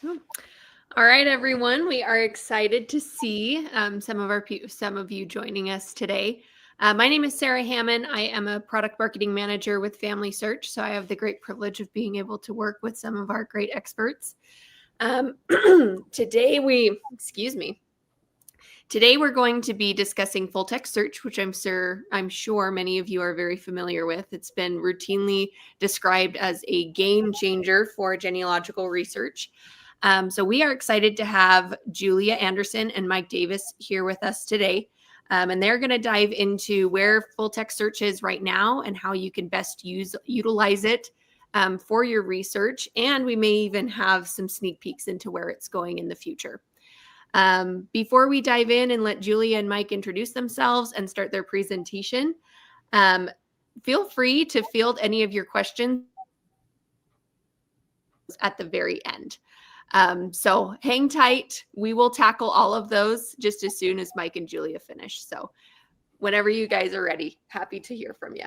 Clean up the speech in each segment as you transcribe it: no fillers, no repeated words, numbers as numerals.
All right, everyone. We are excited to see some of you joining us today. My name is Sarah Hammond. I am a product marketing manager with FamilySearch, so I have the great privilege of being able to work with some of our great experts. Today we're going to be discussing full text search, which I'm sure many of you are very familiar with. It's been routinely described as a game changer for genealogical research. So we are excited to have Julia Anderson and Mike Davis here with us today. And they're going to dive into where full text search is right now and how you can best utilize it for your research. And we may even have some sneak peeks into where it's going in the future. Before we dive in and let Julia and Mike introduce themselves and start their presentation, feel free to field any of your questions at the very end. So hang tight. We will tackle all of those just as soon as Mike and Julia finish. So whenever you guys are ready, happy to hear from you.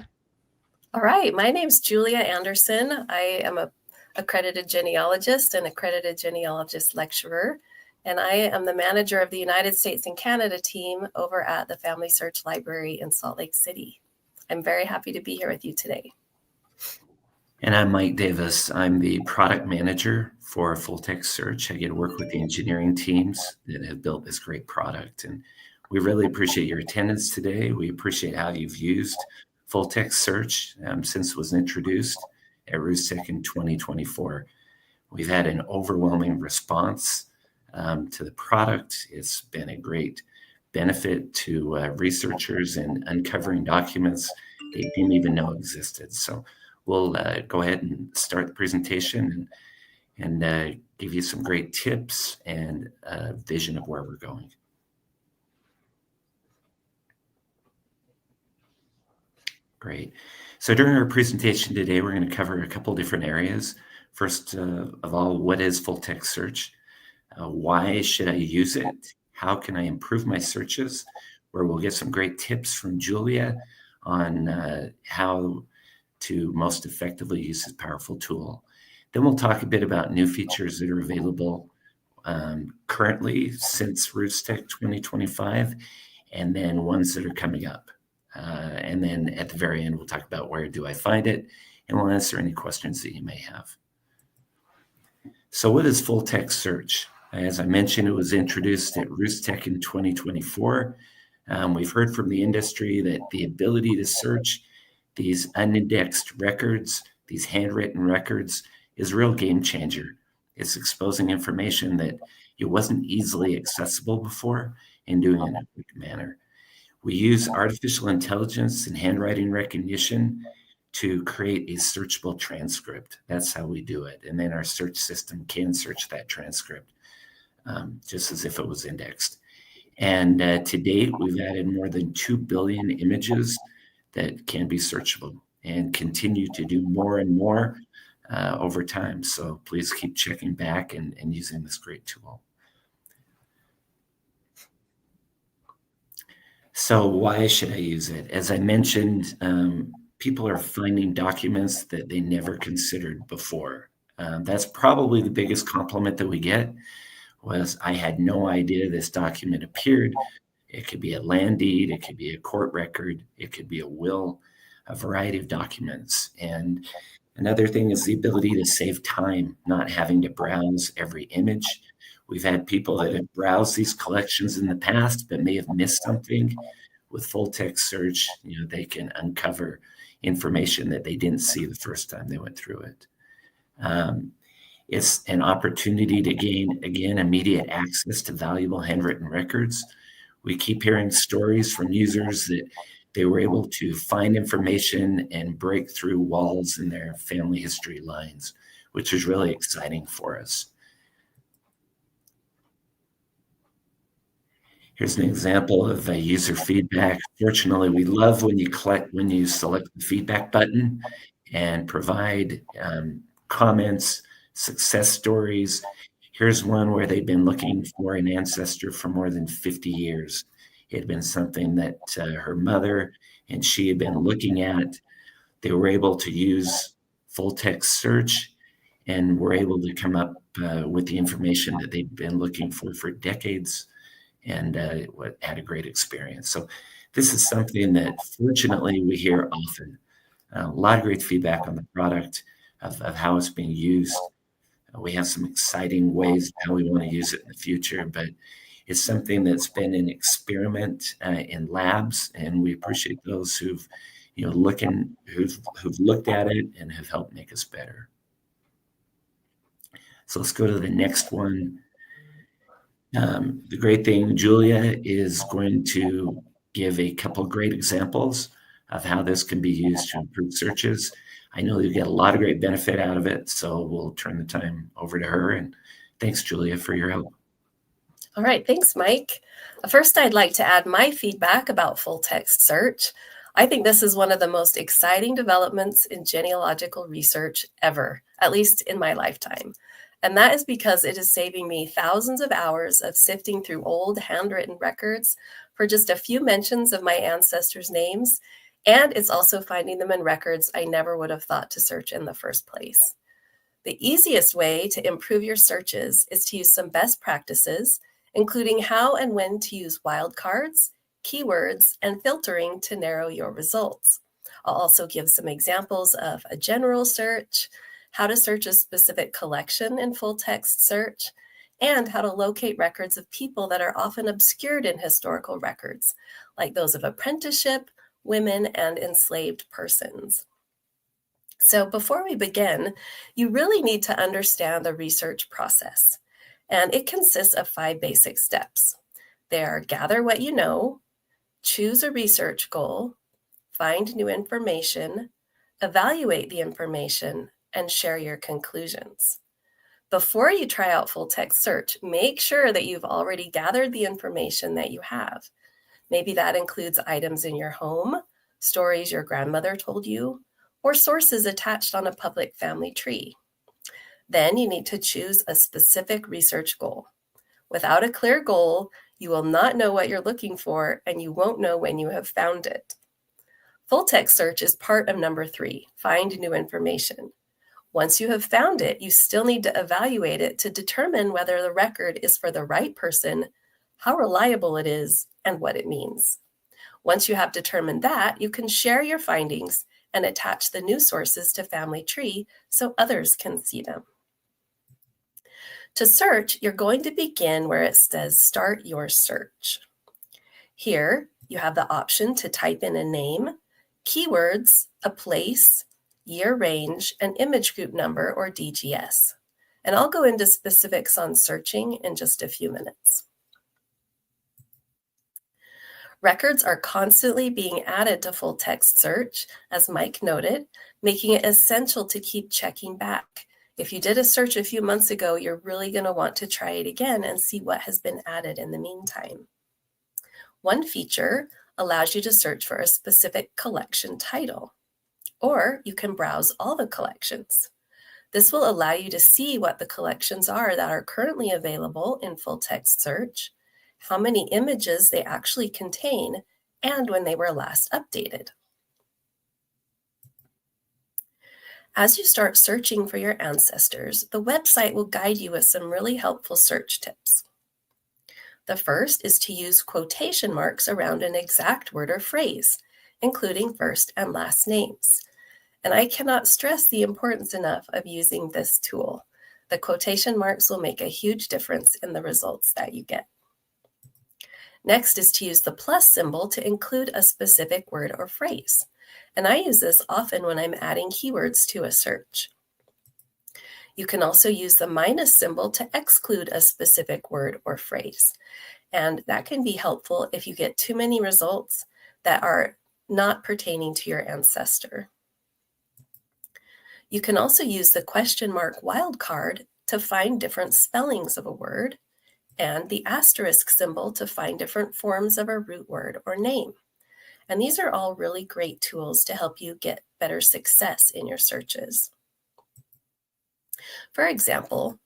All right. My name's Julia Anderson. I am an accredited genealogist and accredited genealogist lecturer. And I am the manager of the United States and Canada team over at the FamilySearch Library in Salt Lake City. I'm very happy to be here with you today. And I'm Mike Davis. I'm the product manager for Full Text Search. I get to work with the engineering teams that have built this great product. And we really appreciate your attendance today. We appreciate how you've used Full Text Search since it was introduced at RootsTech in 2024. We've had an overwhelming response to the product. It's been a great benefit to researchers in uncovering documents they didn't even know existed. So we'll go ahead and start the presentation and give you some great tips and a vision of where we're going. Great. So during our presentation today, we're going to cover a couple different areas. First of all, what is full text search? Why should I use it? How can I improve my searches? Where we'll get some great tips from Julia on how to most effectively use this powerful tool. Then we'll talk a bit about new features that are available currently since RootsTech 2025, and then ones that are coming up. And then at the very end, we'll talk about where do I find it, and we'll answer any questions that you may have. So what is full text search? As I mentioned, it was introduced at RootsTech in 2024. We've heard from the industry that the ability to search these unindexed records, these handwritten records, is a real game changer. It's exposing information that it wasn't easily accessible before and doing it in a quick manner. We use artificial intelligence and handwriting recognition to create a searchable transcript. That's how we do it. And then our search system can search that transcript just as if it was indexed. And to date, we've added more than 2 billion images that can be searchable and continue to do more and more over time. So please keep checking back and using this great tool. So why should I use it? As I mentioned, people are finding documents that they never considered before. That's probably the biggest compliment that we get was I had no idea this document appeared. It could be a land deed, it could be a court record, it could be a will, a variety of documents. And another thing is the ability to save time, not having to browse every image. We've had people that have browsed these collections in the past but may have missed something. With full text search, they can uncover information that they didn't see the first time they went through it. It's an opportunity to gain, again, immediate access to valuable handwritten records. We keep hearing stories from users that they were able to find information and break through walls in their family history lines, which is really exciting for us. Here's an example of user feedback. Fortunately, we love when you select the feedback button and provide comments, success stories. Here's one where they've been looking for an ancestor for more than 50 years. It had been something that her mother and she had been looking at. They were able to use full text search and were able to come up with the information that they've been looking for decades, and had a great experience. So this is something that fortunately we hear often. A lot of great feedback on the product, of how it's being used. We have some exciting ways how we want to use it in the future, but it's something that's been an experiment in labs, and we appreciate those who've looked at it and have helped make us better. So let's go to the next one. The great thing, Julia is going to give a couple great examples of how this can be used to improve searches. I know you get a lot of great benefit out of it, so we'll turn the time over to her. And thanks, Julia, for your help. All right, thanks, Mike. First, I'd like to add my feedback about full text search. I think this is one of the most exciting developments in genealogical research ever, at least in my lifetime. And that is because it is saving me thousands of hours of sifting through old handwritten records for just a few mentions of my ancestors' names. And it's also finding them in records I never would have thought to search in the first place. The easiest way to improve your searches is to use some best practices, including how and when to use wildcards, keywords, and filtering to narrow your results. I'll also give some examples of a general search, how to search a specific collection in full text search, and how to locate records of people that are often obscured in historical records, like those of apprenticeship, women, and enslaved persons. So before we begin, you really need to understand the research process, and it consists of 5 basic steps. They are: gather what you know, choose a research goal, find new information, evaluate the information, and share your conclusions. Before you try out full text search, make sure that you've already gathered the information that you have. Maybe that includes items in your home, stories your grandmother told you, or sources attached on a public family tree. Then you need to choose a specific research goal. Without a clear goal, you will not know what you're looking for, and you won't know when you have found it. Full text search is part of number 3, find new information. Once you have found it, you still need to evaluate it to determine whether the record is for the right person, how reliable it is, and what it means. Once you have determined that, you can share your findings and attach the new sources to Family Tree so others can see them. To search, you're going to begin where it says Start Your Search. Here, you have the option to type in a name, keywords, a place, year range, and image group number, or DGS. And I'll go into specifics on searching in just a few minutes. Records are constantly being added to full text search, as Mike noted, making it essential to keep checking back. If you did a search a few months ago, you're really going to want to try it again and see what has been added in the meantime. One feature allows you to search for a specific collection title, or you can browse all the collections. This will allow you to see what the collections are that are currently available in full text search, how many images they actually contain, and when they were last updated. As you start searching for your ancestors, the website will guide you with some really helpful search tips. The first is to use quotation marks around an exact word or phrase, including first and last names. And I cannot stress the importance enough of using this tool. The quotation marks will make a huge difference in the results that you get. Next is to use the plus symbol to include a specific word or phrase. And I use this often when I'm adding keywords to a search. You can also use the minus symbol to exclude a specific word or phrase. And that can be helpful if you get too many results that are not pertaining to your ancestor. You can also use the question mark wildcard to find different spellings of a word, and the asterisk symbol to find different forms of a root word or name. And these are all really great tools to help you get better success in your searches. For example,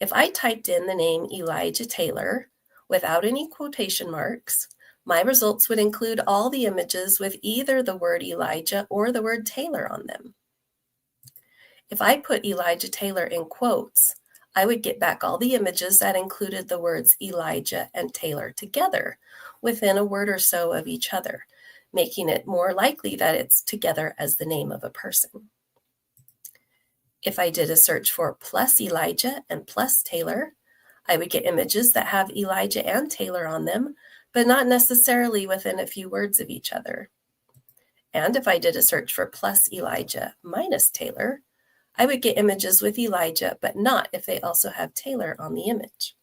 if I typed in the name Elijah Taylor without any quotation marks, my results would include all the images with either the word Elijah or the word Taylor on them. If I put Elijah Taylor in quotes, I would get back all the images that included the words Elijah and Taylor together within a word or so of each other, making it more likely that it's together as the name of a person. If I did a search for plus Elijah and plus Taylor, I would get images that have Elijah and Taylor on them, but not necessarily within a few words of each other. And if I did a search for plus Elijah minus Taylor, I would get images with Elijah, but not if they also have Taylor on the image.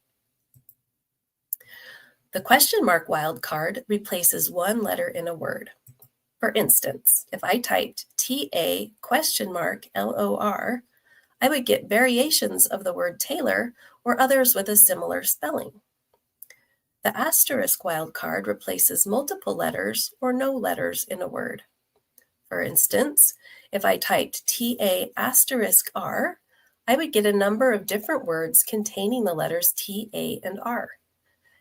The question mark wildcard replaces one letter in a word. For instance, if I typed TA question mark LOR, I would get variations of the word Taylor or others with a similar spelling. The asterisk wildcard replaces multiple letters or no letters in a word. For instance, if I typed TA asterisk R, I would get a number of different words containing the letters T, A, and R.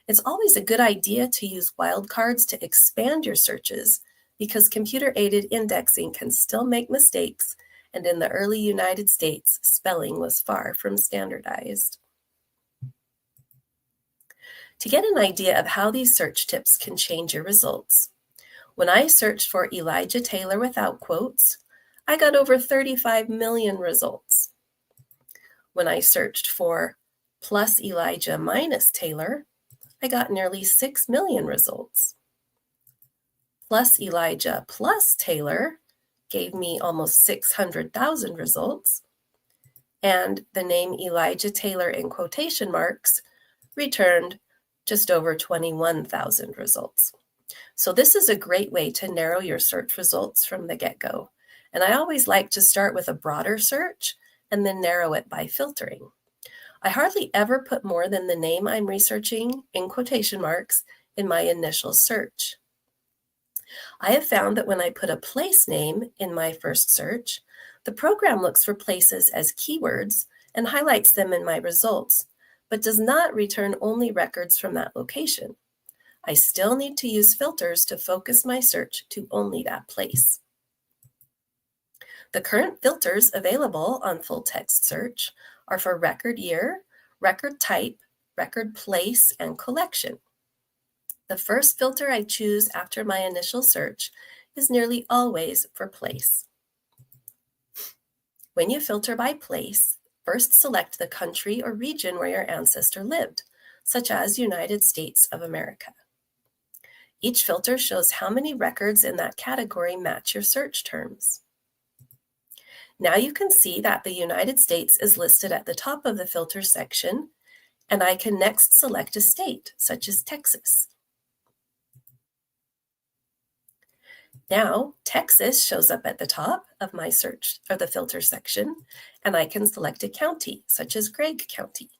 It's always a good idea to use wildcards to expand your searches because computer-aided indexing can still make mistakes, and in the early United States, spelling was far from standardized. To get an idea of how these search tips can change your results, when I searched for Elijah Taylor without quotes, I got over 35 million results. When I searched for plus Elijah minus Taylor, I got nearly 6 million results. Plus Elijah plus Taylor gave me almost 600,000 results. And the name Elijah Taylor in quotation marks returned just over 21,000 results. So this is a great way to narrow your search results from the get-go. And I always like to start with a broader search and then narrow it by filtering. I hardly ever put more than the name I'm researching in quotation marks in my initial search. I have found that when I put a place name in my first search, the program looks for places as keywords and highlights them in my results, but does not return only records from that location. I still need to use filters to focus my search to only that place. The current filters available on full text search are for record year, record type, record place, and collection. The first filter I choose after my initial search is nearly always for place. When you filter by place, first select the country or region where your ancestor lived, such as United States of America. Each filter shows how many records in that category match your search terms. Now you can see that the United States is listed at the top of the filter section, and I can next select a state, such as Texas. Now, Texas shows up at the top of my search or the filter section, and I can select a county, such as Gregg County.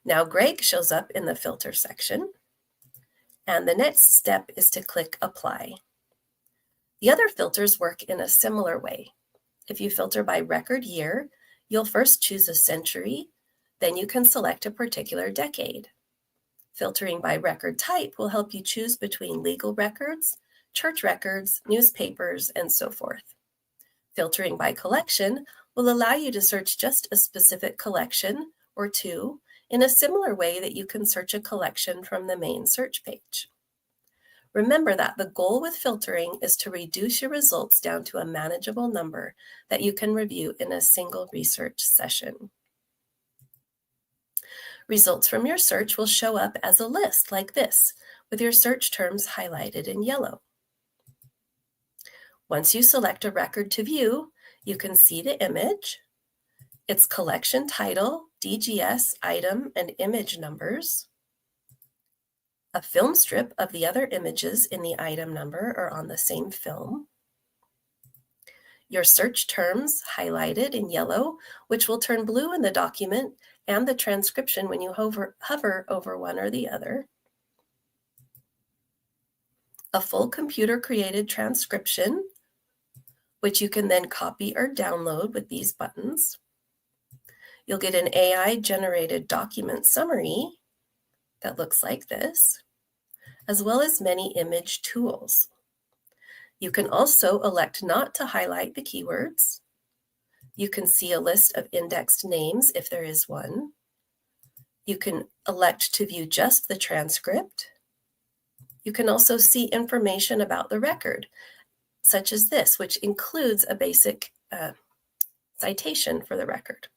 Now Gregg shows up in the filter section, and the next step is to click Apply. The other filters work in a similar way. If you filter by record year, you'll first choose a century, then you can select a particular decade. Filtering by record type will help you choose between legal records, church records, newspapers, and so forth. Filtering by collection will allow you to search just a specific collection or two in a similar way that you can search a collection from the main search page. Remember that the goal with filtering is to reduce your results down to a manageable number that you can review in a single research session. Results from your search will show up as a list like this, with your search terms highlighted in yellow. Once you select a record to view, you can see the image, its collection title, DGS, item, and image numbers, a film strip of the other images in the item number or on the same film, your search terms highlighted in yellow, which will turn blue in the document, and the transcription when you hover over one or the other, a full computer-created transcription, which you can then copy or download with these buttons. You'll get an AI-generated document summary that looks like this, as well as many image tools. You can also elect not to highlight the keywords, You can see a list of indexed names if there is one. You can elect to view just the transcript. You can also see information about the record, such as this, which includes a basic citation for the record.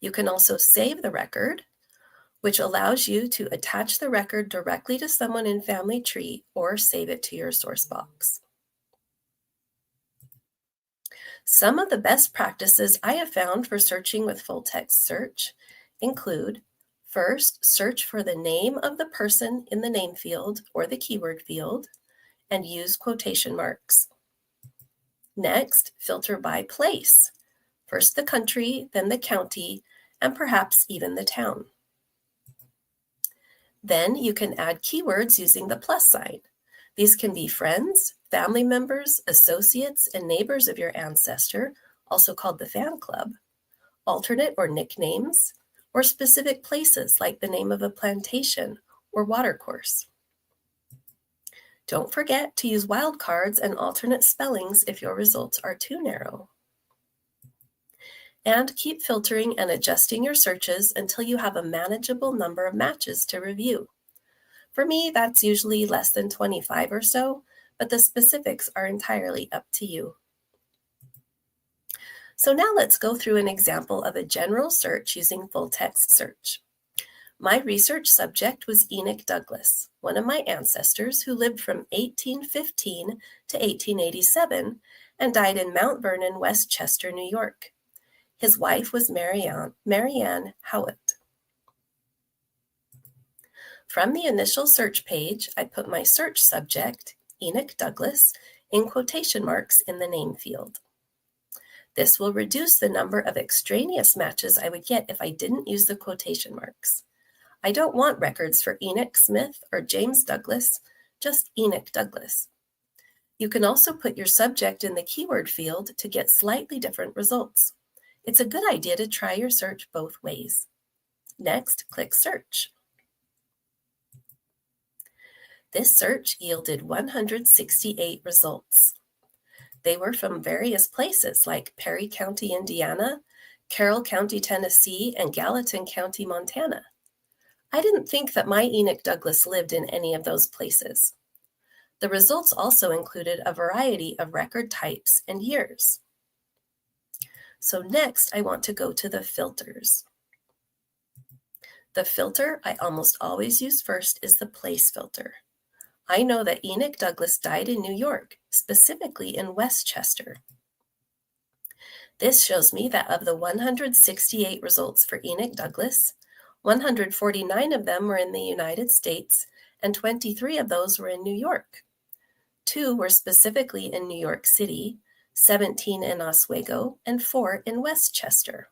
You can also save the record, which allows you to attach the record directly to someone in Family Tree or save it to your source box. Some of the best practices I have found for searching with full text search include: first, search for the name of the person in the name field or the keyword field and use quotation marks. Next, filter by place. First the country, then the county, and perhaps even the town. Then you can add keywords using the plus sign. These can be friends, family members, associates, and neighbors of your ancestor, also called the fan club, alternate or nicknames, or specific places like the name of a plantation or watercourse. Don't forget to use wildcards and alternate spellings if your results are too narrow. And keep filtering and adjusting your searches until you have a manageable number of matches to review. For me, that's usually less than 25 or so, but the specifics are entirely up to you. So now let's go through an example of a general search using full text search. My research subject was Enoch Douglas, one of my ancestors who lived from 1815 to 1887 and died in Mount Vernon, Westchester, New York. His wife was Marianne Howitt. From the initial search page, I put my search subject, Enoch Douglas, in quotation marks in the name field. This will reduce the number of extraneous matches I would get if I didn't use the quotation marks. I don't want records for Enoch Smith or James Douglas, just Enoch Douglas. You can also put your subject in the keyword field to get slightly different results. It's a good idea to try your search both ways. Next, click Search. This search yielded 168 results. They were from various places like Perry County, Indiana, Carroll County, Tennessee, and Gallatin County, Montana. I didn't think that my Enoch Douglas lived in any of those places. The results also included a variety of record types and years. So next, I want to go to the filters. The filter I almost always use first is the place filter. I know that Enoch Douglas died in New York, specifically in Westchester. This shows me that of the 168 results for Enoch Douglas, 149 of them were in the United States, and 23 of those were in New York. 2 were specifically in New York City, 17 in Oswego, and 4 in Westchester.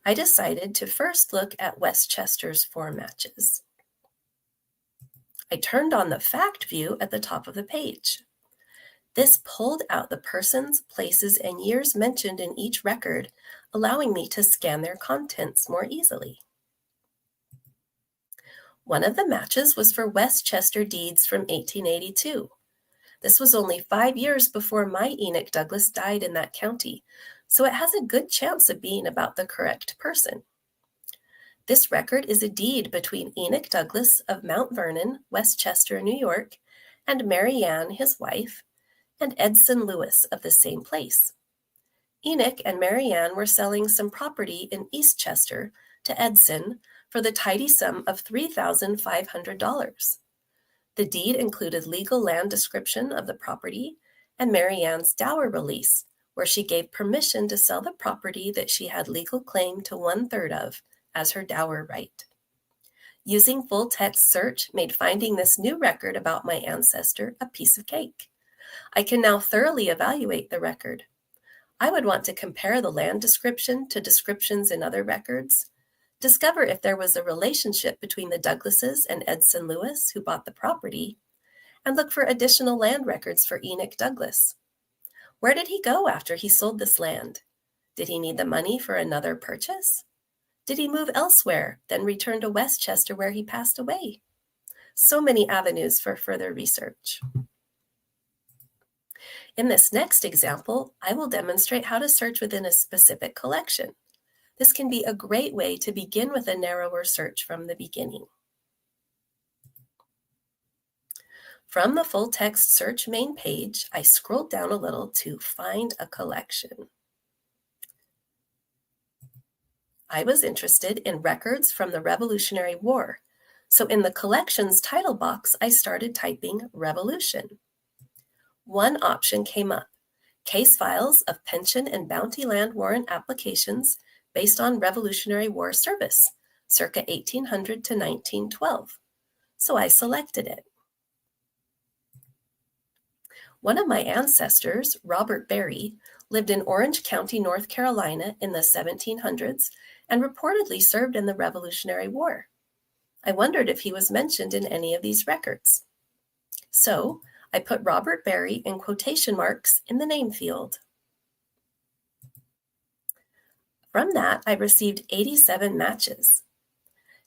I decided to first look at Westchester's 4 matches. I turned on the fact view at the top of the page. This pulled out the persons, places, and years mentioned in each record, allowing me to scan their contents more easily. One of the matches was for Westchester deeds from 1882. This was only 5 years before my Enoch Douglas died in that county, so it has a good chance of being about the correct person. This record is a deed between Enoch Douglas of Mount Vernon, Westchester, New York, and Marianne, his wife, and Edson Lewis of the same place. Enoch and Marianne were selling some property in Eastchester to Edson for the tidy sum of $3,500. The deed included legal land description of the property and Marianne's dower release, where she gave permission to sell the property that she had legal claim to 1/3 of as her dower right. Using full text search made finding this new record about my ancestor a piece of cake. I can now thoroughly evaluate the record. I would want to compare the land description to descriptions in other records, discover if there was a relationship between the Douglases and Edson Lewis, who bought the property, and look for additional land records for Enoch Douglas. Where did he go after he sold this land? Did he need the money for another purchase? Did he move elsewhere, then return to Westchester where he passed away? So many avenues for further research. In this next example, I will demonstrate how to search within a specific collection. This can be a great way to begin with a narrower search from the beginning. From the full text search main page, I scrolled down a little to find a collection. I was interested in records from the Revolutionary War, so in the collections title box, I started typing Revolution. One option came up, case files of pension and bounty land warrant applications based on Revolutionary War service, circa 1800 to 1912. So I selected it. One of my ancestors, Robert Berry, lived in Orange County, North Carolina in the 1700s and reportedly served in the Revolutionary War. I wondered if he was mentioned in any of these records. So I put Robert Berry in quotation marks in the name field. From that, I received 87 matches.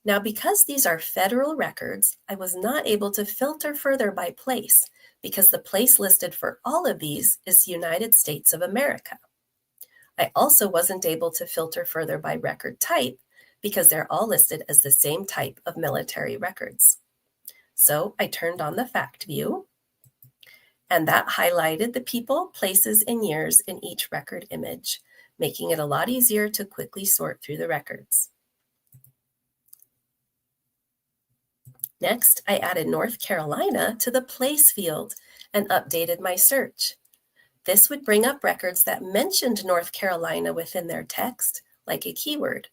Now, because these are federal records, I was not able to filter further by place because the place listed for all of these is United States of America. I also wasn't able to filter further by record type because they're all listed as the same type of military records. So I turned on the fact view, and that highlighted the people, places, and years in each record image, making it a lot easier to quickly sort through the records. Next, I added North Carolina to the place field and updated my search. This would bring up records that mentioned North Carolina within their text, like a keyword,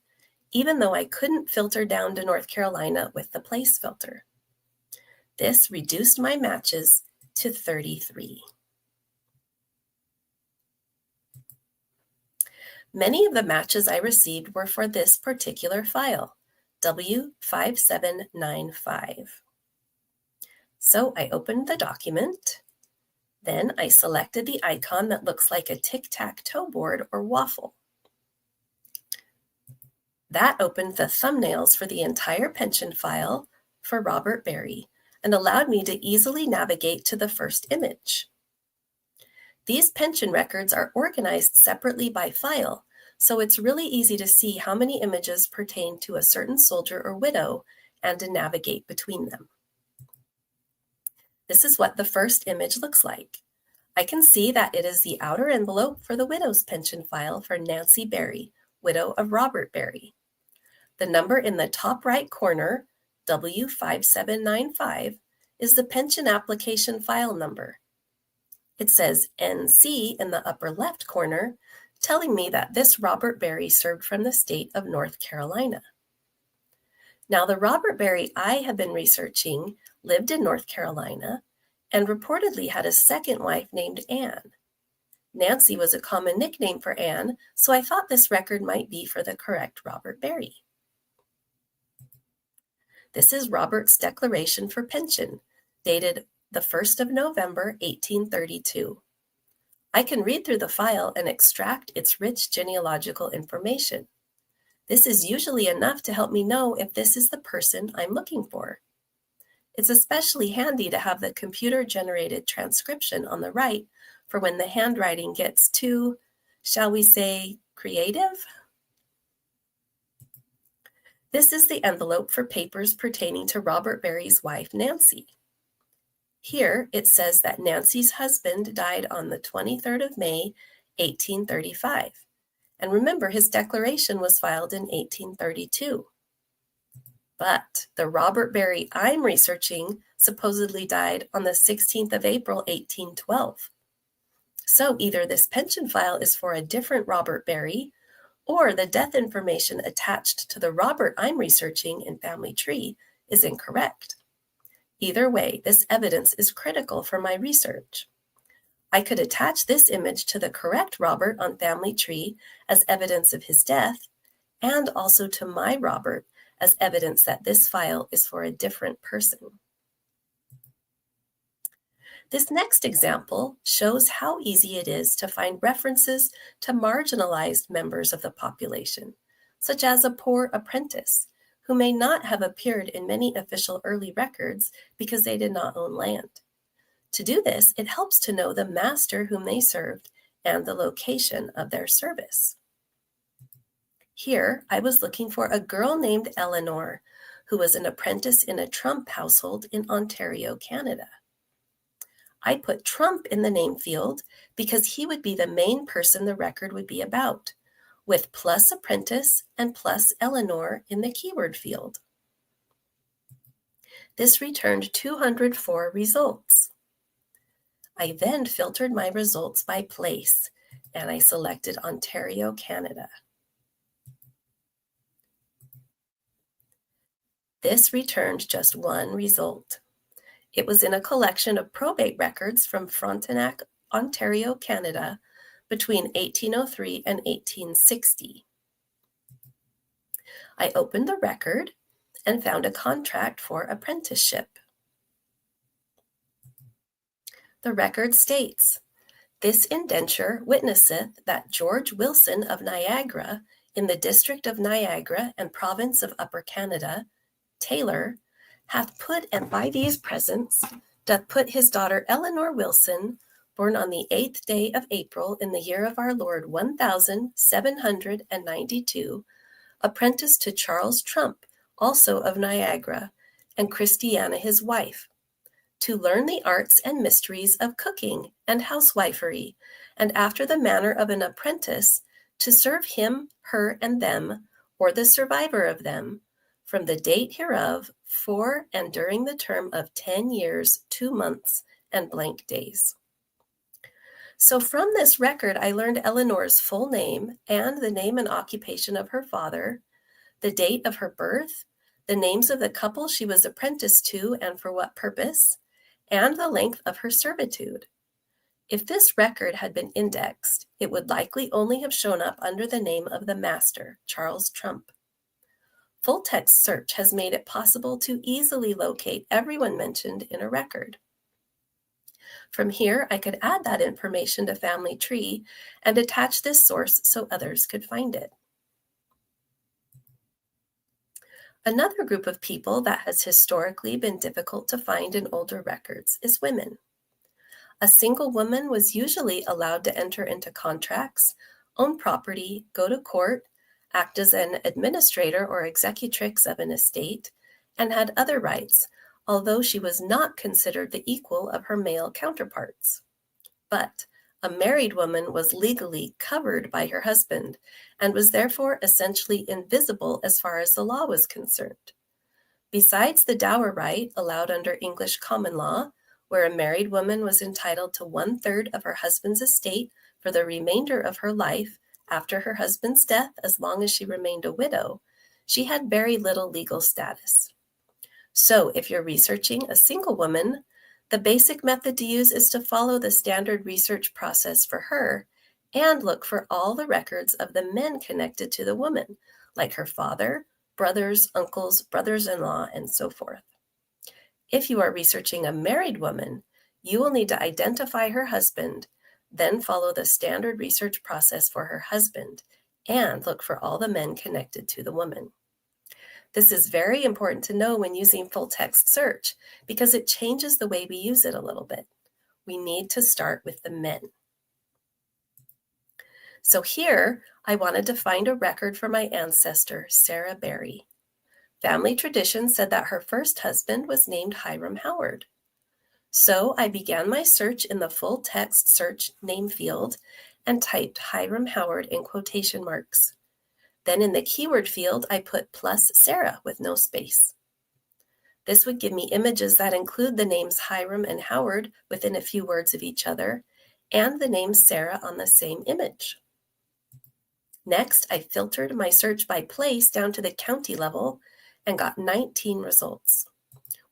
even though I couldn't filter down to North Carolina with the place filter. This reduced my matches to 33. Many of the matches I received were for this particular file, W5795. So I opened the document. Then I selected the icon that looks like a tic-tac-toe board or waffle. That opened the thumbnails for the entire pension file for Robert Berry and allowed me to easily navigate to the first image. These pension records are organized separately by file, so it's really easy to see how many images pertain to a certain soldier or widow and to navigate between them. This is what the first image looks like. I can see that it is the outer envelope for the widow's pension file for Nancy Berry, widow of Robert Berry. The number in the top right corner, W5795, is the pension application file number. It says NC in the upper left corner, telling me that this Robert Berry served from the state of North Carolina. Now, the Robert Berry I have been researching lived in North Carolina and reportedly had a second wife named Anne. Nancy was a common nickname for Anne, so I thought this record might be for the correct Robert Berry. This is Robert's declaration for pension, dated the 1st of November, 1832. I can read through the file and extract its rich genealogical information. This is usually enough to help me know if this is the person I'm looking for. It's especially handy to have the computer-generated transcription on the right for when the handwriting gets too, shall we say, creative. This is the envelope for papers pertaining to Robert Berry's wife, Nancy. Here it says that Nancy's husband died on the 23rd of May, 1835. And remember, his declaration was filed in 1832. But the Robert Berry I'm researching supposedly died on the 16th of April, 1812. So either this pension file is for a different Robert Berry, or the death information attached to the Robert I'm researching in Family Tree is incorrect. Either way, this evidence is critical for my research. I could attach this image to the correct Robert on Family Tree as evidence of his death, and also to my Robert as evidence that this file is for a different person. This next example shows how easy it is to find references to marginalized members of the population, such as a poor apprentice, who may not have appeared in many official early records because they did not own land. To do this, it helps to know the master whom they served and the location of their service. Here, I was looking for a girl named Eleanor, who was an apprentice in a Trump household in Ontario, Canada. I put Trump in the name field because he would be the main person the record would be about, with plus apprentice and plus Eleanor in the keyword field. This returned 204 results. I then filtered my results by place, and I selected Ontario, Canada. This returned just one result. It was in a collection of probate records from Frontenac, Ontario, Canada, between 1803 and 1860. I opened the record and found a contract for apprenticeship. The record states, "This indenture witnesseth that George Wilson of Niagara, in the district of Niagara and province of Upper Canada, Taylor, hath put, and by these presents, doth put his daughter Eleanor Wilson, born on the 8th day of April in the year of our Lord 1792, apprentice to Charles Trump, also of Niagara, and Christiana his wife, to learn the arts and mysteries of cooking and housewifery, and after the manner of an apprentice, to serve him, her, and them, or the survivor of them, from the date hereof, for and during the term of 10 years, 2 months, and blank days." So from this record, I learned Eleanor's full name and the name and occupation of her father, the date of her birth, the names of the couple she was apprenticed to and for what purpose, and the length of her servitude. If this record had been indexed, it would likely only have shown up under the name of the master, Charles Trump. Full text search has made it possible to easily locate everyone mentioned in a record. From here, I could add that information to Family Tree and attach this source so others could find it. Another group of people that has historically been difficult to find in older records is women. A single woman was usually allowed to enter into contracts, own property, go to court, act as an administrator or executrix of an estate, and had other rights, although she was not considered the equal of her male counterparts. But a married woman was legally covered by her husband and was therefore essentially invisible as far as the law was concerned. Besides the dower right allowed under English common law, where a married woman was entitled to 1/3 of her husband's estate for the remainder of her life after her husband's death, as long as she remained a widow, she had very little legal status. So if you're researching a single woman, the basic method to use is to follow the standard research process for her and look for all the records of the men connected to the woman, like her father, brothers, uncles, brothers-in-law, and so forth. If you are researching a married woman, you will need to identify her husband, then follow the standard research process for her husband, and look for all the men connected to the woman. This is very important to know when using full text search because it changes the way we use it a little bit. We need to start with the men. So here, I wanted to find a record for my ancestor, Sarah Berry. Family tradition said that her first husband was named Hiram Howard. So I began my search in the full text search name field and typed Hiram Howard in quotation marks. Then in the keyword field, I put plus Sarah with no space. This would give me images that include the names Hiram and Howard within a few words of each other and the name Sarah on the same image. Next, I filtered my search by place down to the county level and got 19 results.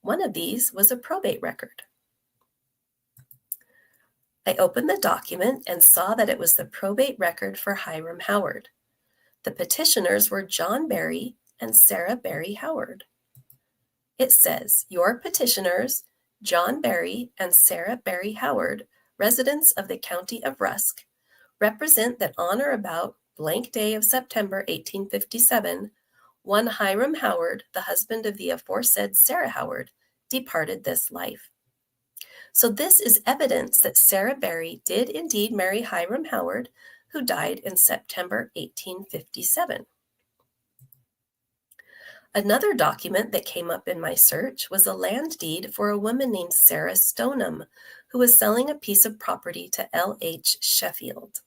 One of these was a probate record. I opened the document and saw that it was the probate record for Hiram Howard. The petitioners were John Berry and Sarah Berry Howard. It says, "Your petitioners, John Berry and Sarah Berry Howard, residents of the county of Rusk, represent that on or about blank day of September 1857, one Hiram Howard, the husband of the aforesaid Sarah Howard, departed this life. So this is evidence that Sarah Berry did indeed marry Hiram Howard, who died in September 1857. Another document that came up in my search was a land deed for a woman named Sarah Stoneham, who was selling a piece of property to L.H. Sheffield.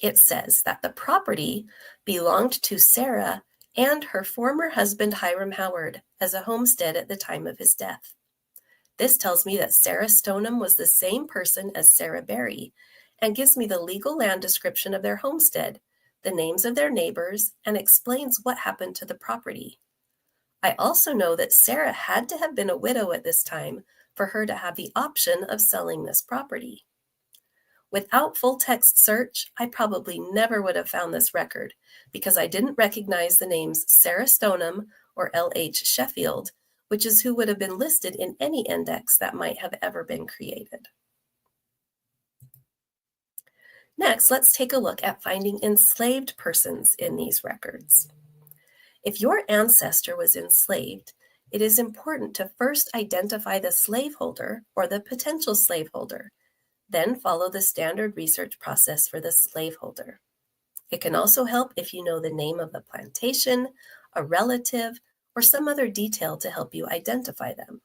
It says that the property belonged to Sarah and her former husband Hiram Howard as a homestead at the time of his death. This tells me that Sarah Stoneham was the same person as Sarah Berry and gives me the legal land description of their homestead, the names of their neighbors, and explains what happened to the property. I also know that Sarah had to have been a widow at this time for her to have the option of selling this property. Without full text search, I probably never would have found this record because I didn't recognize the names Sarah Stoneham or L.H. Sheffield, which is who would have been listed in any index that might have ever been created. Next, let's take a look at finding enslaved persons in these records. If your ancestor was enslaved, it is important to first identify the slaveholder or the potential slaveholder, then follow the standard research process for the slaveholder. It can also help if you know the name of the plantation, a relative, or some other detail to help you identify them.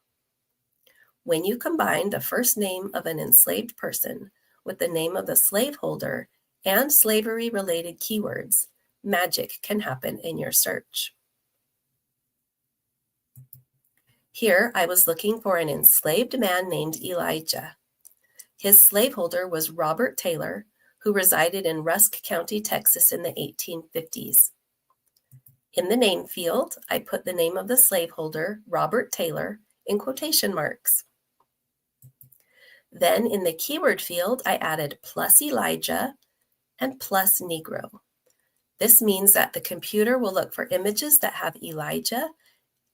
When you combine the first name of an enslaved person with the name of the slaveholder and slavery-related keywords, magic can happen in your search. Here, I was looking for an enslaved man named Elijah. His slaveholder was Robert Taylor, who resided in Rusk County, Texas in the 1850s. In the name field, I put the name of the slaveholder, Robert Taylor, in quotation marks. Then in the keyword field, I added plus Elijah and plus Negro. This means that the computer will look for images that have Elijah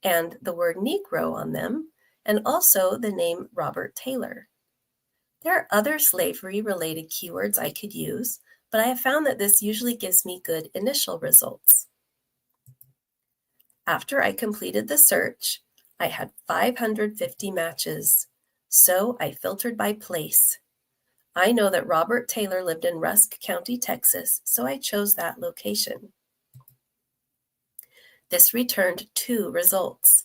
and the word Negro on them, and also the name Robert Taylor. There are other slavery-related keywords I could use, but I have found that this usually gives me good initial results. After I completed the search, I had 550 matches, so I filtered by place. I know that Robert Taylor lived in Rusk County, Texas, so I chose that location. This returned 2 results.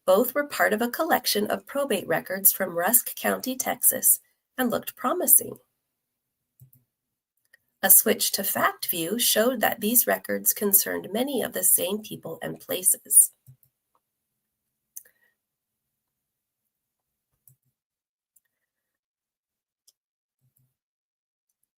Both were part of a collection of probate records from Rusk County, Texas, and looked promising. A switch to fact view showed that these records concerned many of the same people and places.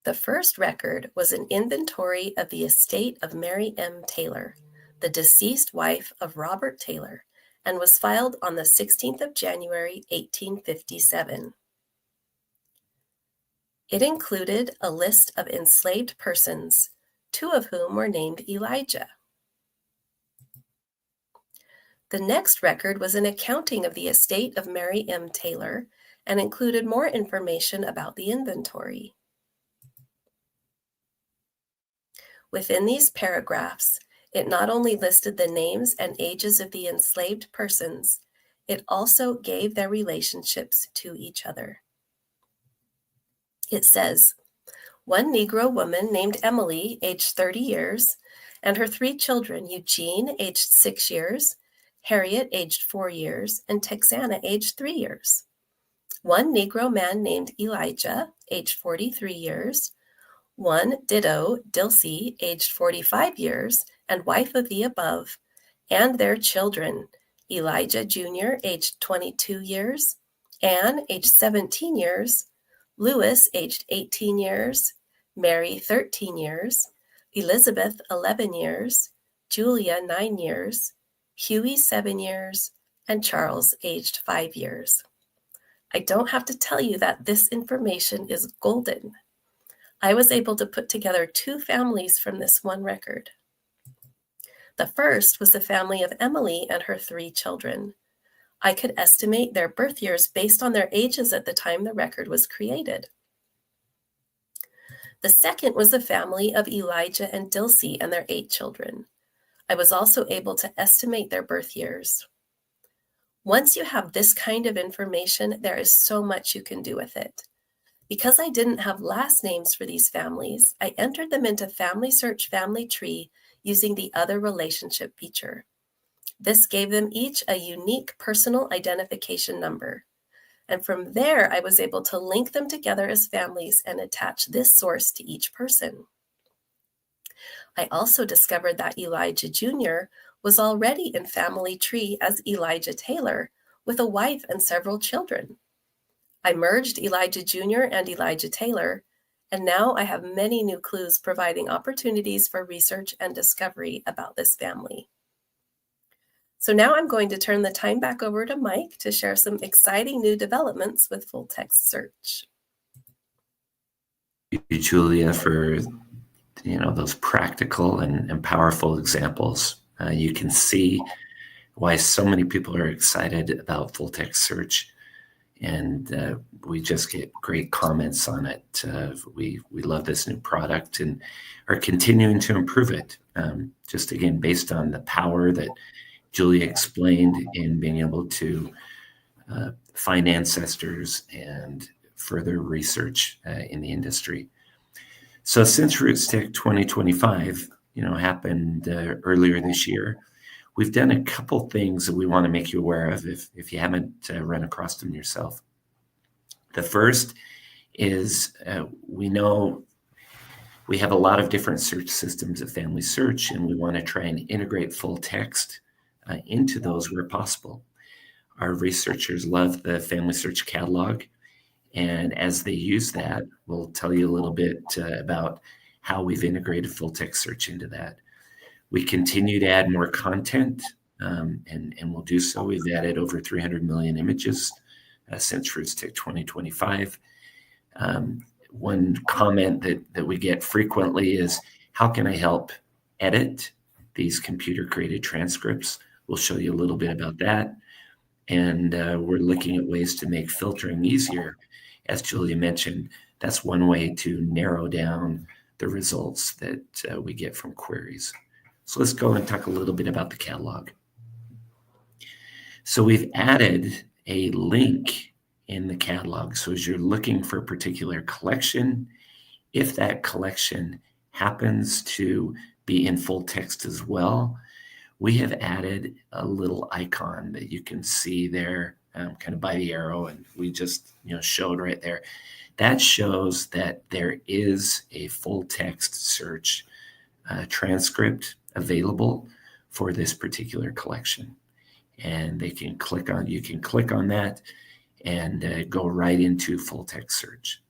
The first record was an inventory of the estate of Mary M. Taylor, the deceased wife of Robert Taylor, and was filed on the 16th of January, 1857. It included a list of enslaved persons, 2 of whom were named Elijah. The next record was an accounting of the estate of Mary M. Taylor and included more information about the inventory. Within these paragraphs, it not only listed the names and ages of the enslaved persons, it also gave their relationships to each other. It says, one Negro woman named Emily, aged 30 years, and her 3 children, Eugene, aged 6 years, Harriet, aged 4 years, and Texana, aged 3 years. One Negro man named Elijah, aged 43 years, one ditto, Dilsey, aged 45 years, and wife of the above, and their children, Elijah Jr., aged 22 years, Anne, aged 17 years, Lewis, aged 18 years, Mary, 13 years, Elizabeth, 11 years, Julia, 9 years, Huey, 7 years, and Charles, aged 5 years. I don't have to tell you that this information is golden. I was able to put together 2 families from this one record. The first was the family of Emily and her 3 children. I could estimate their birth years based on their ages at the time the record was created. The second was the family of Elijah and Dilsey and their 8 children. I was also able to estimate their birth years. Once you have this kind of information, there is so much you can do with it. Because I didn't have last names for these families, I entered them into FamilySearch Family Tree using the Other Relationship feature. This gave them each a unique personal identification number. And from there, I was able to link them together as families and attach this source to each person. I also discovered that Elijah Jr. was already in Family Tree as Elijah Taylor, with a wife and several children. I merged Elijah Jr. and Elijah Taylor, and now I have many new clues providing opportunities for research and discovery about this family. So now I'm going to turn the time back over to Mike to share some exciting new developments with full text search. Thank you, Julia, for those practical and powerful examples. You can see why so many people are excited about full text search, and we just get great comments on it. We love this new product and are continuing to improve it. Just again, based on the power that Julia explained in being able to find ancestors and further research in the industry. So since RootsTech 2025, happened earlier this year, we've done a couple things that we want to make you aware of if you haven't run across them yourself. The first is we know we have a lot of different search systems at FamilySearch, and we want to try and integrate full text into those where possible. Our researchers love the FamilySearch catalog, and as they use that, we'll tell you a little bit about how we've integrated full text search into that. We continue to add more content, and we'll do so. We've added over 300 million images since RootsTech 2025. One comment that we get frequently is, how can I help edit these computer-created transcripts? We'll show you a little bit about that. And we're looking at ways to make filtering easier. As Julia mentioned, that's one way to narrow down the results that we get from queries. So let's go and talk a little bit about the catalog. So we've added a link in the catalog. So as you're looking for a particular collection, if that collection happens to be in full text as well, we have added a little icon that you can see there kind of by the arrow, and we just showed right there. That shows that there is a full text search transcript available for this particular collection. And you can click on that and go right into full text search.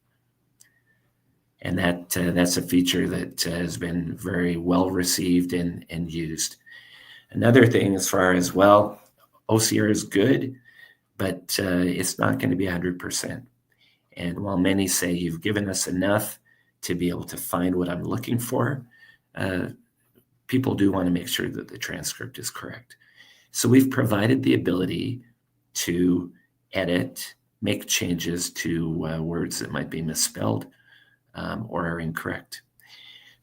And that's a feature that has been very well received and used. Another thing, as far as, OCR is good, but it's not going to be 100%. And while many say you've given us enough to be able to find what I'm looking for, people do want to make sure that the transcript is correct. So we've provided the ability to edit, make changes to words that might be misspelled or are incorrect.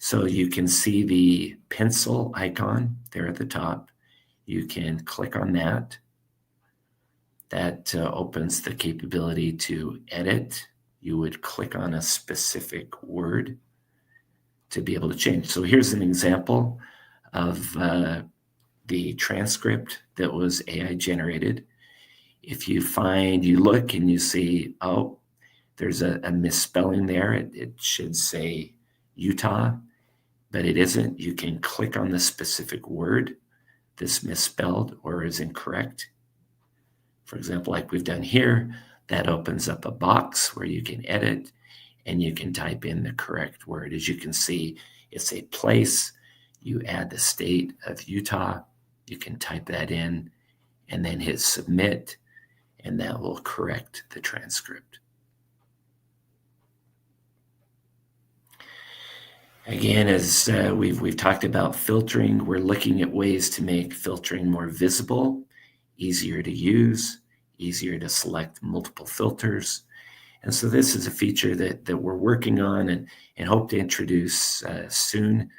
So you can see the pencil icon there at the top. You can click on that. That opens the capability to edit. You would click on a specific word to be able to change. So here's an example of the transcript that was AI generated. If you look and you see, there's a misspelling there. It should say Utah, but it isn't. You can click on the specific word that's misspelled or is incorrect. For example, like we've done here, that opens up a box where you can edit and you can type in the correct word. As you can see, it's a place. You add the state of Utah. You can type that in and then hit submit, and that will correct the transcript. Again, as we've talked about filtering, we're looking at ways to make filtering more visible, easier to use, easier to select multiple filters. And so this is a feature that we're working on and hope to introduce soon.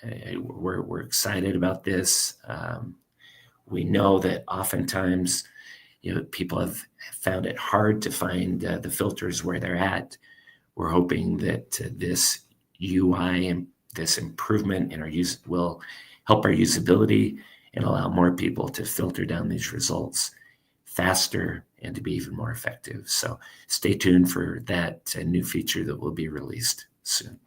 We're excited about this. We know that oftentimes, people have found it hard to find the filters where they're at. We're hoping that this UI and this improvement in our use will help our usability and allow more people to filter down these results faster and to be even more effective. So stay tuned for that new feature that will be released soon.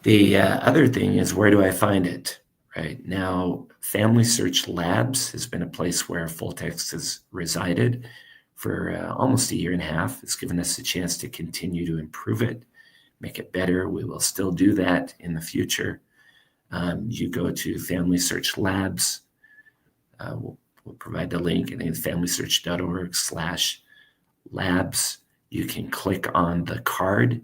The other thing is, where do I find it? Right now, FamilySearch Labs has been a place where full text has resided for almost a year and a half. It's given us a chance to continue to improve it, make it better. We will still do that in the future. You go to FamilySearch Labs. We'll provide the link, and it's familysearch.org/labs. You can click on the card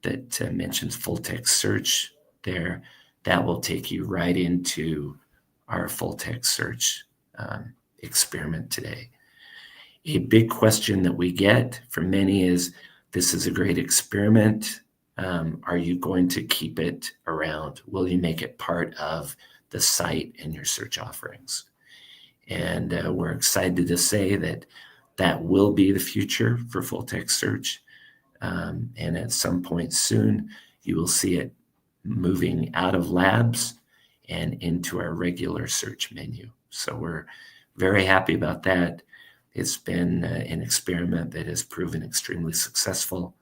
that mentions full text search there. That will take you right into our full text search experiment today. A big question that we get from many is, this is a great experiment. Are you going to keep it around? Will you make it part of the site and your search offerings? And we're excited to say that that will be the future for full text search. And at some point soon, you will see it moving out of labs and into our regular search menu. So we're very happy about that. It's been an experiment that has proven extremely successful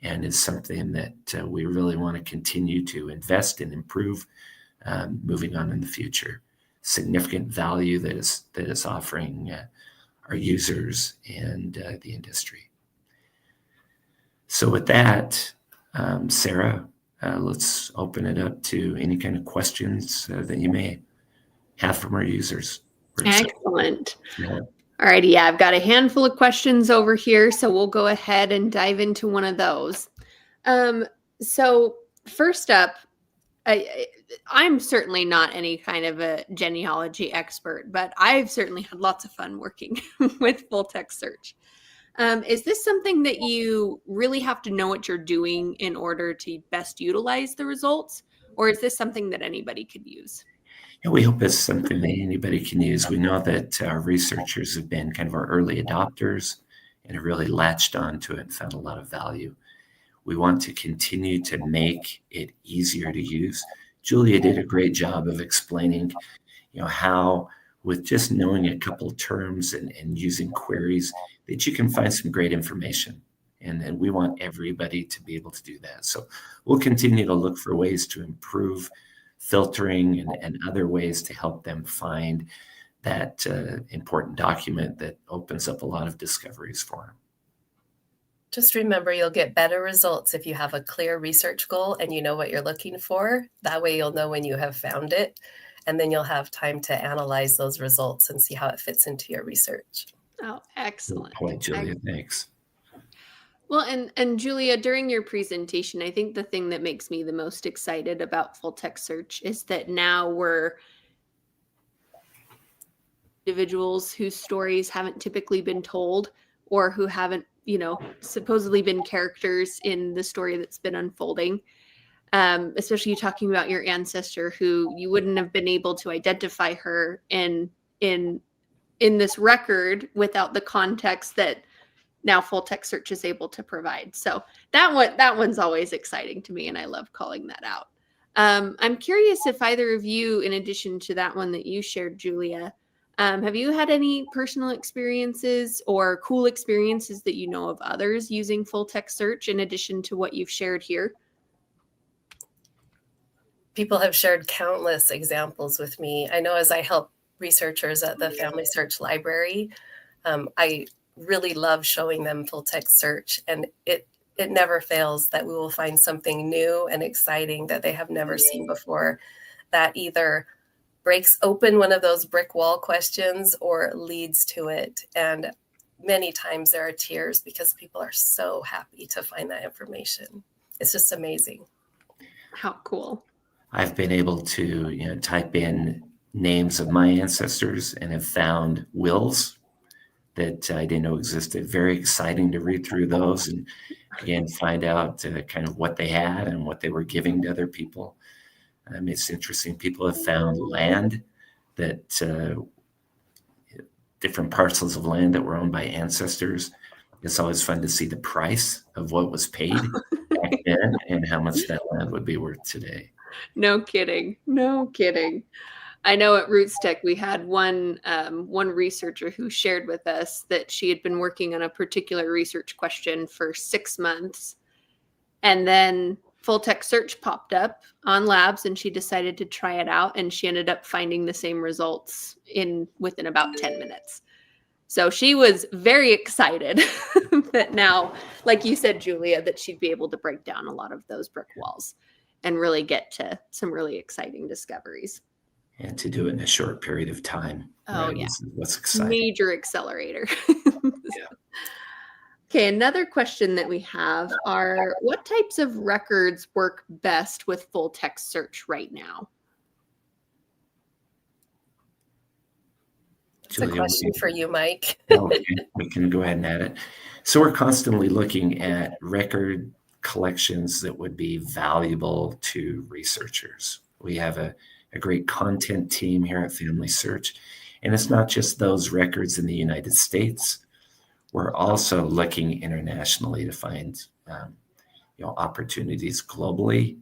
and is something that we really want to continue to invest and improve moving on in the future. Significant value that is offering our users and the industry. So with that, Sarah, let's open it up to any kind of questions that you may have from our users. Excellent. Yeah. All righty. Yeah, I've got a handful of questions over here, so we'll go ahead and dive into one of those. So first up, I'm certainly not any kind of a genealogy expert, but I've certainly had lots of fun working with full text search. Is this something that you really have to know what you're doing in order to best utilize the results? Or is this something that anybody could use? Yeah, we hope it's something that anybody can use. We know that our researchers have been kind of our early adopters and have really latched onto it and found a lot of value. We want to continue to make it easier to use. Julia did a great job of explaining, how with just knowing a couple terms and using queries that you can find some great information. And we want everybody to be able to do that. So we'll continue to look for ways to improve filtering and other ways to help them find that important document that opens up a lot of discoveries for them. Just remember, you'll get better results if you have a clear research goal and you know what you're looking for. That way you'll know when you have found it, and then you'll have time to analyze those results and see how it fits into your research. Oh, excellent. Good point, Julia. Thanks. Well, and Julia, during your presentation, I think the thing that makes me the most excited about full text search is that now we're individuals whose stories haven't typically been told, or who haven't, supposedly been characters in the story that's been unfolding. Especially you talking about your ancestor, who you wouldn't have been able to identify her in this record without the context that now full text search is able to provide. So that one's always exciting to me, and I love calling that out. I'm curious if either of you, in addition to that one that you shared, Julia, have you had any personal experiences or cool experiences that you know of others using full text search in addition to what you've shared here? People have shared countless examples with me. I know as I help researchers at the FamilySearch library, I really love showing them full text search, and it never fails that we will find something new and exciting that they have never seen before, that either breaks open one of those brick wall questions or leads to it. And many times there are tears because people are so happy to find that information. It's just amazing. How cool. I've been able to type in names of my ancestors and have found wills that I didn't know existed. Very exciting to read through those and again find out kind of what they had and what they were giving to other people. It's interesting. People have found land that different parcels of land that were owned by ancestors. It's always fun to see the price of what was paid back then and how much that land would be worth today. No kidding. No kidding. I know at Roots Tech we had one researcher who shared with us that she had been working on a particular research question for 6 months, and then Full Text Search popped up on Labs, and she decided to try it out, and she ended up finding the same results within about 10 minutes. So she was very excited that now, like you said, Julia, that she'd be able to break down a lot of those brick walls and really get to some really exciting discoveries. And to do it in a short period of time. Oh, right? yeah. What's exciting. Major accelerator. Yeah. Okay, another question that we have are, what types of records work best with full text search right now? It's a question for you, Mike. Okay, we can go ahead and add it. So we're constantly looking at record collections that would be valuable to researchers. We have a great content team here at FamilySearch, and it's not just those records in the United States. We're also looking internationally to find opportunities globally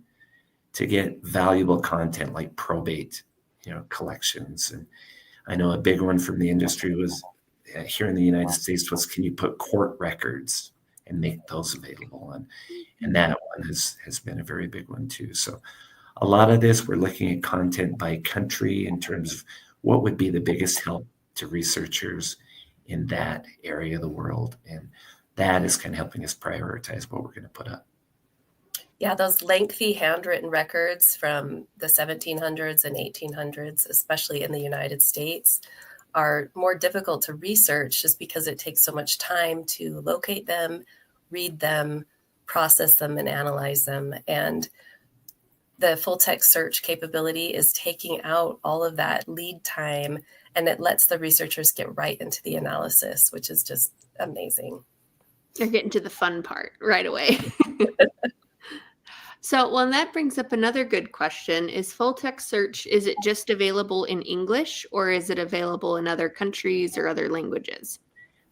to get valuable content like probate collections. And I know a big one from the industry was here in the United States was, can you put court records and make those available? And that one has been a very big one too. So a lot of this, we're looking at content by country in terms of what would be the biggest help to researchers in that area of the world. And that is kind of helping us prioritize what we're going to put up. Yeah, those lengthy handwritten records from the 1700s and 1800s, especially in the United States, are more difficult to research just because it takes so much time to locate them, read them, process them, and analyze them. And the full text search capability is taking out all of that lead time, and it lets the researchers get right into the analysis, which is just amazing. You're getting to the fun part right away. So, well, that brings up another good question. Is full text search, is it just available in English, or is it available in other countries or other languages?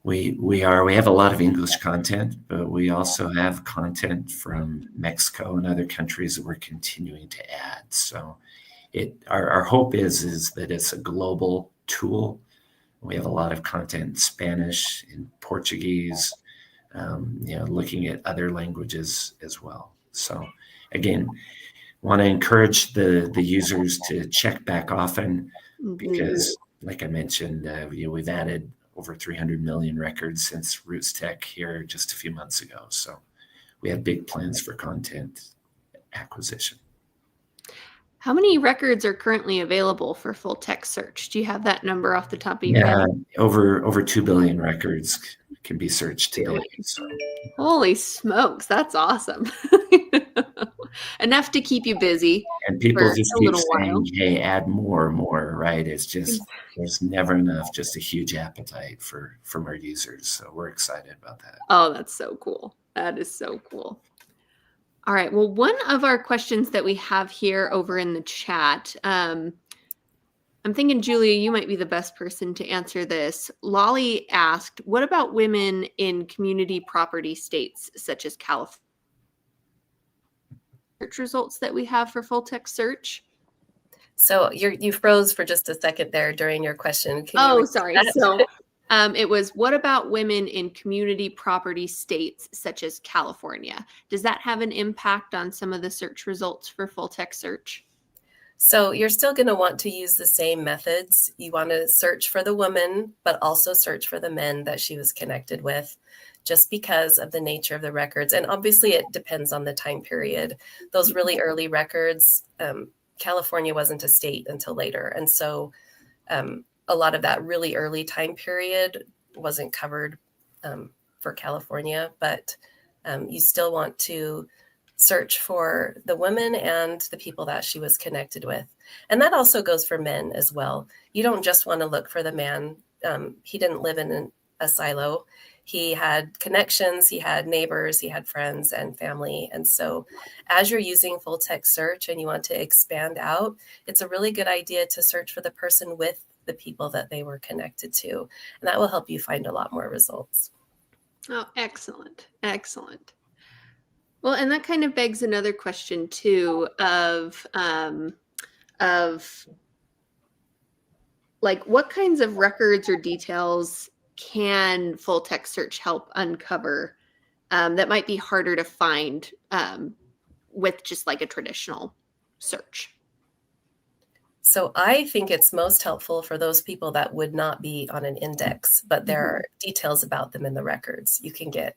We have a lot of English content, but we also have content from Mexico and other countries that we're continuing to add. So our hope is that it's a global tool. We have a lot of content in Spanish, in Portuguese, looking at other languages as well. So again, want to encourage the users to check back often because, like I mentioned, we've added over 300 million records since Roots Tech here just a few months ago. So we have big plans for content acquisition. How many records are currently available for full text search? Do you have that number off the top of your head? Over 2 billion records can be searched today. So. Holy smokes, that's awesome. Enough to keep you busy. And people just keep saying, hey, add more, right? It's just, there's never enough, just a huge appetite from our users. So we're excited about that. Oh, that's so cool. That is so cool. All right. Well, one of our questions that we have here over in the chat, I'm thinking, Julia, you might be the best person to answer this. Lolly asked, what about women in community property states such as California? Search results that we have for full text search. So you froze for just a second there during your question. Sorry. So it was, what about women in community property states such as California? Does that have an impact on some of the search results for full text search? So you're still going to want to use the same methods. You want to search for the woman, but also search for the men that she was connected with, just because of the nature of the records. And obviously it depends on the time period. Those really early records, California wasn't a state until later. And so a lot of that really early time period wasn't covered for California, but you still want to search for the women and the people that she was connected with. And that also goes for men as well. You don't just want to look for the man. He didn't live in a silo. He had connections, he had neighbors, he had friends and family. And so as you're using full text search and you want to expand out, it's a really good idea to search for the person with the people that they were connected to. And that will help you find a lot more results. Oh, excellent. Excellent. Well, and that kind of begs another question too of like what kinds of records or details can full text search help uncover that might be harder to find with just like a traditional search? So I think it's most helpful for those people that would not be on an index, but there are details about them in the records. You can get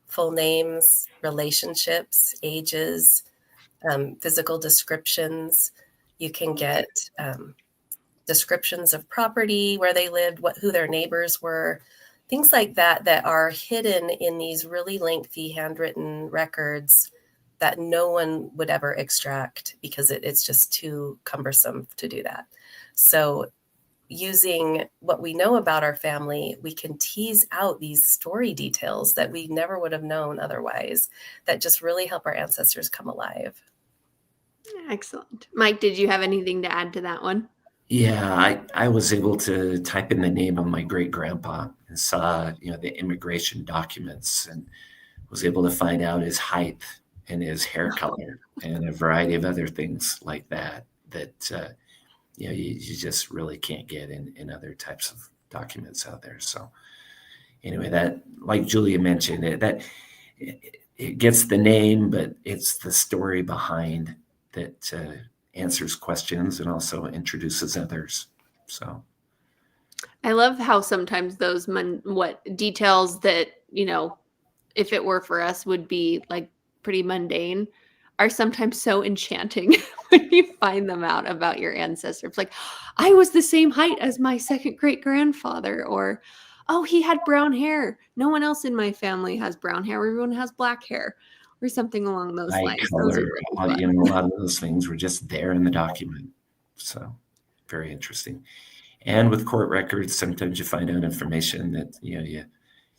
full names, relationships, ages, physical descriptions. You can get descriptions of property, where they lived, who their neighbors were, things like that that are hidden in these really lengthy handwritten records that no one would ever extract because it's just too cumbersome to do that. So using what we know about our family, we can tease out these story details that we never would have known otherwise that just really help our ancestors come alive. Excellent. Mike, did you have anything to add to that one? Yeah, I was able to type in the name of my great grandpa and saw, the immigration documents and was able to find out his height and his hair color and a variety of other things like that you just really can't get in other types of documents out there. So anyway, that, like Julia mentioned, it gets the name, but it's the story behind that answers questions and also introduces others. So I love how sometimes those details that, if it were for us would be like pretty mundane are sometimes so enchanting when you find them out about your ancestor. It's like, I was the same height as my second great grandfather, or, oh, he had brown hair. No one else in my family has brown hair. Everyone has black hair, or something along those eye lines. color, Those are really fun. a lot of those things were just there in the document. So very interesting. And with court records, sometimes you find out information that you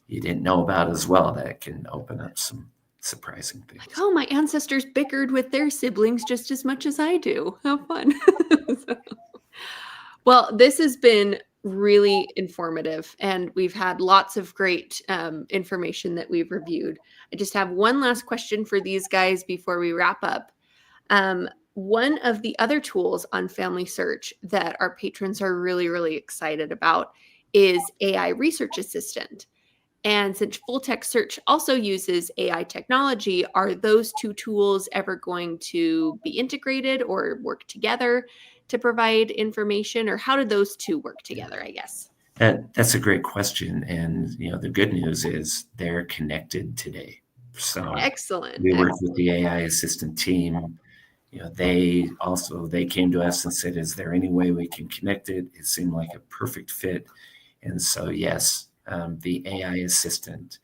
didn't know about as well that can open up some surprising things. Like, oh, my ancestors bickered with their siblings just as much as I do. How fun. Well, this has been really informative, and we've had lots of great information that we've reviewed. I just have one last question for these guys before we wrap up. One of the other tools on Family Search that our patrons are really, really excited about is AI Research Assistant. And since full text search also uses AI technology, are those two tools ever going to be integrated or work together to provide information? Or how do those two work together, I guess? That's a great question. And, the good news is they're connected today. So Excellent. we worked with the AI assistant team. They came to us and said, is there any way we can connect it? It seemed like a perfect fit. And so, yes, the AI assistant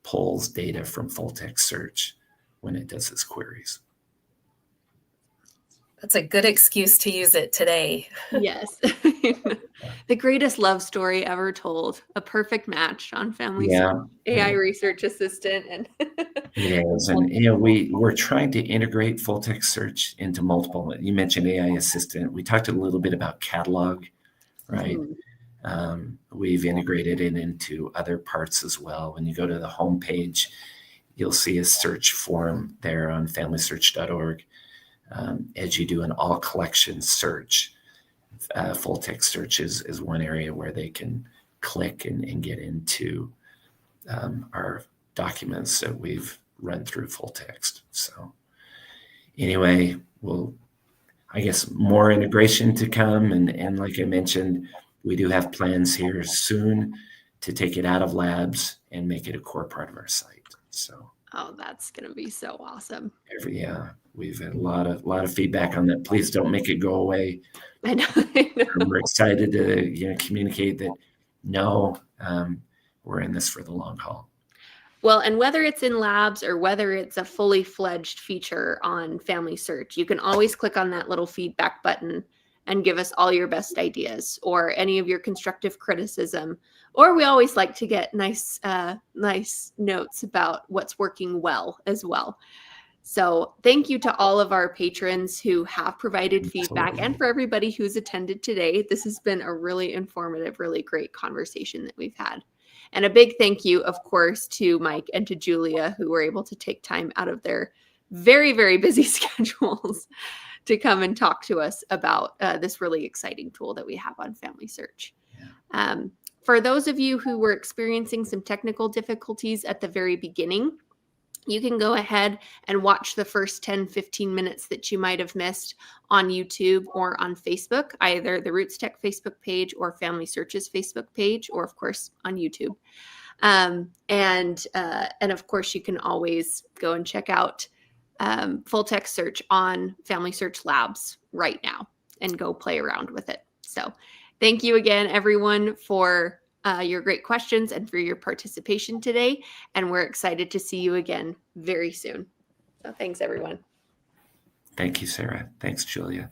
pulls data from full text search when it does its queries. That's a good excuse to use it today. Yes. The greatest love story ever told. A perfect match on Family Search, AI Research Assistant. And it is. And we're trying to integrate full text search into multiple. You mentioned AI assistant. We talked a little bit about catalog, right? We've integrated it into other parts as well. When you go to the homepage, you'll see a search form there on FamilySearch.org. As you do an all collection search, full text search is one area where they can click and get into our documents that we've run through full text. So anyway, I guess more integration to come. And like I mentioned, we do have plans here soon to take it out of labs and make it a core part of our site. So, that's going to be so awesome. We've had a lot of feedback on that. Please don't make it go away. I know. We're excited to communicate that we're in this for the long haul. Well, and whether it's in labs or whether it's a fully fledged feature on Family Search, you can always click on that little feedback button and give us all your best ideas or any of your constructive criticism. Or we always like to get nice notes about what's working well as well. So thank you to all of our patrons who have provided feedback, Absolutely. and for everybody who's attended today. This has been a really informative, really great conversation that we've had. And a big thank you, of course, to Mike and to Julia, who were able to take time out of their very, very busy schedules to come and talk to us about this really exciting tool that we have on FamilySearch. For those of you who were experiencing some technical difficulties at the very beginning, you can go ahead and watch the first 10-15 minutes that you might have missed on YouTube or on Facebook, either the Roots Tech Facebook page or FamilySearch's Facebook page, or of course on YouTube. And of course, you can always go and check out Full Text Search on FamilySearch Labs right now and go play around with it. So thank you again, everyone, for your great questions and for your participation today. And we're excited to see you again very soon. So thanks, everyone. Thank you, Sarah. Thanks, Julia.